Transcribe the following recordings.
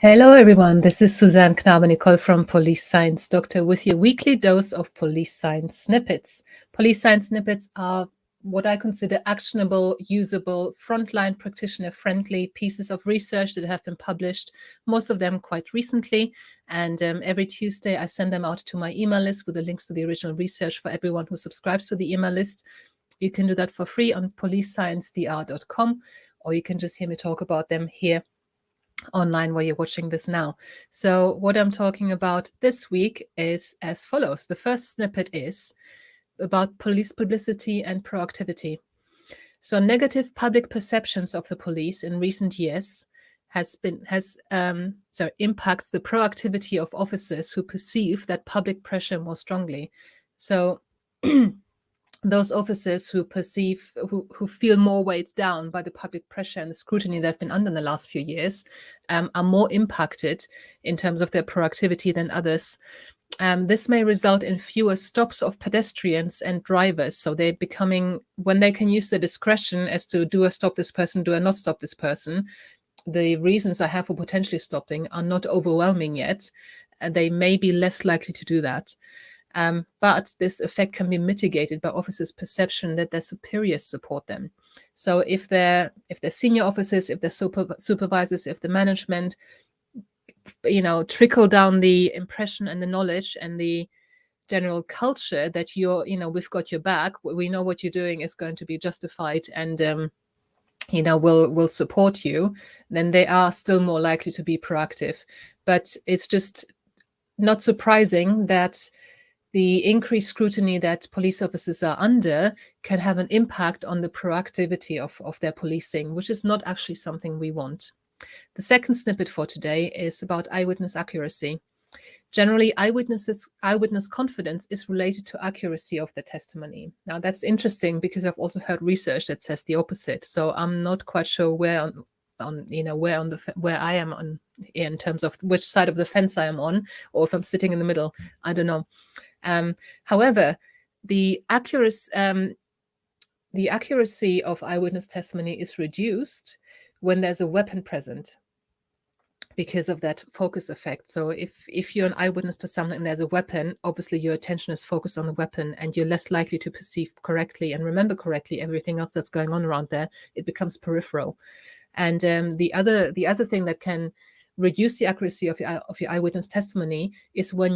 Hello, everyone. This is Suzanne Knabe-Nicole from Police Science Doctor with your weekly dose of police science snippets. Police science snippets are what I consider actionable, usable, frontline practitioner-friendly pieces of research that have been published, most of them quite recently. And every Tuesday, I send them out to my email list with the links to the original research for everyone who subscribes to the email list. You can do that for free on policesciencedr.com, or you can just hear me talk about them here online where you're watching this now. So what I'm talking about this week is as follows. The first snippet is about police publicity and proactivity. So negative public perceptions of the police in recent years impacts the proactivity of officers who perceive that public pressure more strongly. So those officers who feel more weighed down by the public pressure and the scrutiny they've been under in the last few years are more impacted in terms of their proactivity than others. This may result in fewer stops of pedestrians and drivers. So they're becoming, when they can use their discretion as to, do I stop this person, do I not stop this person? The reasons I have for potentially stopping are not overwhelming yet. And they may be less likely to do that. But this effect can be mitigated by officers' perception that their superiors support them. So if they're senior officers, if they're supervisors, if the management, trickle down the impression and the knowledge and the general culture that we've got your back, we know what you're doing is going to be justified, and will support you, then they are still more likely to be proactive. But it's just not surprising that the increased scrutiny that police officers are under can have an impact on the proactivity of their policing, which is not actually something we want. The second snippet for today is about eyewitness accuracy. Generally, eyewitness confidence is related to accuracy of the testimony. Now, that's interesting because I've also heard research that says the opposite. So I'm not quite sure where I am on in terms of which side of the fence I am on, or if I'm sitting in the middle. I don't know. However, the accuracy of eyewitness testimony is reduced when there's a weapon present because of that focus effect. So if you're an eyewitness to something and there's a weapon, obviously your attention is focused on the weapon and you're less likely to perceive correctly and remember correctly everything else that's going on around there. It becomes peripheral. And the other thing that can reduce the accuracy of your eyewitness testimony is when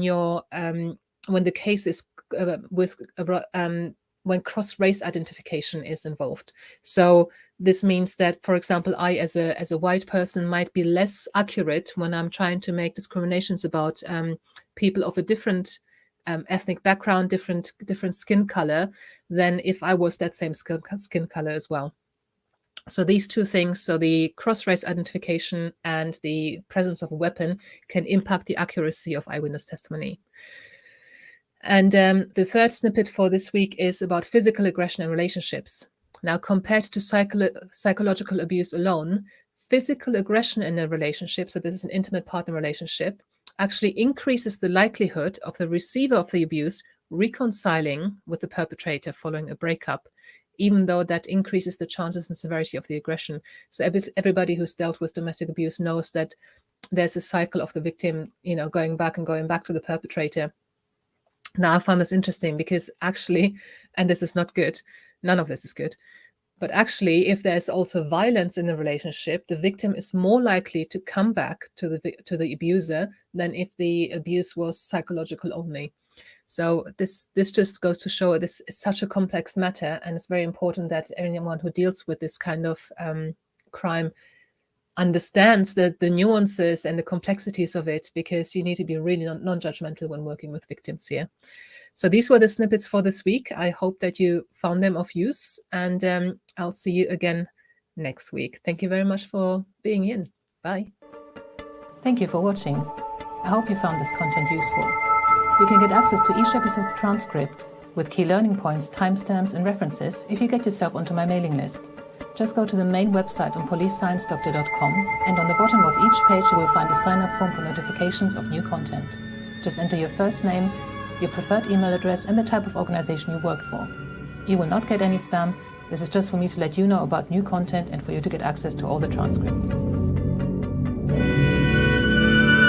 the case is when cross-race identification is involved. So this means that, for example, I as a white person might be less accurate when I'm trying to make discriminations about people of a different ethnic background, different skin color, than if I was that same skin color as well. So these two things, so the cross-race identification and the presence of a weapon, can impact the accuracy of eyewitness testimony. And the third snippet for this week is about physical aggression in relationships. Now, compared to psychological abuse alone, physical aggression in a relationship, so this is an intimate partner relationship, actually increases the likelihood of the receiver of the abuse reconciling with the perpetrator following a breakup, even though that increases the chances and severity of the aggression. So everybody who's dealt with domestic abuse knows that there's a cycle of the victim, going back to the perpetrator. Now, I found this interesting because actually, and this is not good, none of this is good, but actually, if there's also violence in the relationship, the victim is more likely to come back to the abuser than if the abuse was psychological only. So this just goes to show this is such a complex matter, and it's very important that anyone who deals with this kind of crime understands the nuances and the complexities of it, because you need to be really non-judgmental when working with victims here. So these were the snippets for this week. I hope that you found them of use, and I'll see you again next week. Thank you very much for being in. Bye. Thank you for watching. I hope you found this content useful. You can get access to each episode's transcript with key learning points, timestamps, and references if you get yourself onto my mailing list. Just go to the main website on policesciencedoctor.com, and on the bottom of each page you will find a sign-up form for notifications of new content. Just enter your first name, your preferred email address, and the type of organization you work for. You will not get any spam. This is just for me to let you know about new content and for you to get access to all the transcripts.